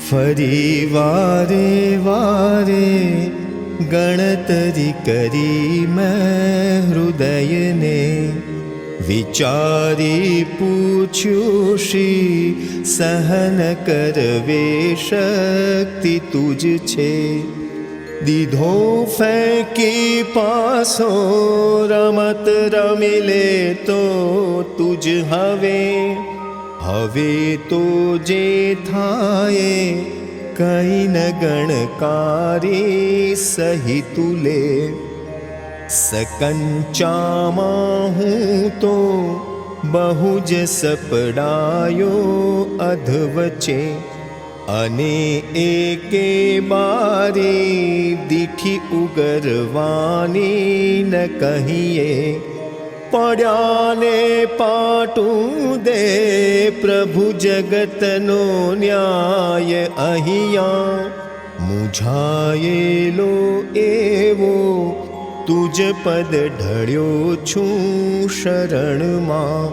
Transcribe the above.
ફરી વારે વારે ગણતરી કરી મેં હૃદયને, વિચારી પૂછ્યું શ્રી સહન કરવે શક્તિ તુજ છે. દીધો ફેંકી પાસો રમત રમી લે તો તુજ હવે, હવે તો જે થાય કઈ ન ગણકારી સહી તુલે. સકંચામાં હું તો બહુ જ સપડાયો અધવચ્ચે, અને એકે બારી દીઠી ઉગરવાની ન કહીએ. પડ્યાને પાટું દે પ્રભુ જગતનો ન્યાય અહીંયા. મૂંઝાયેલો એવો તુજ પદ ઢળ્યો છું શરણમાં.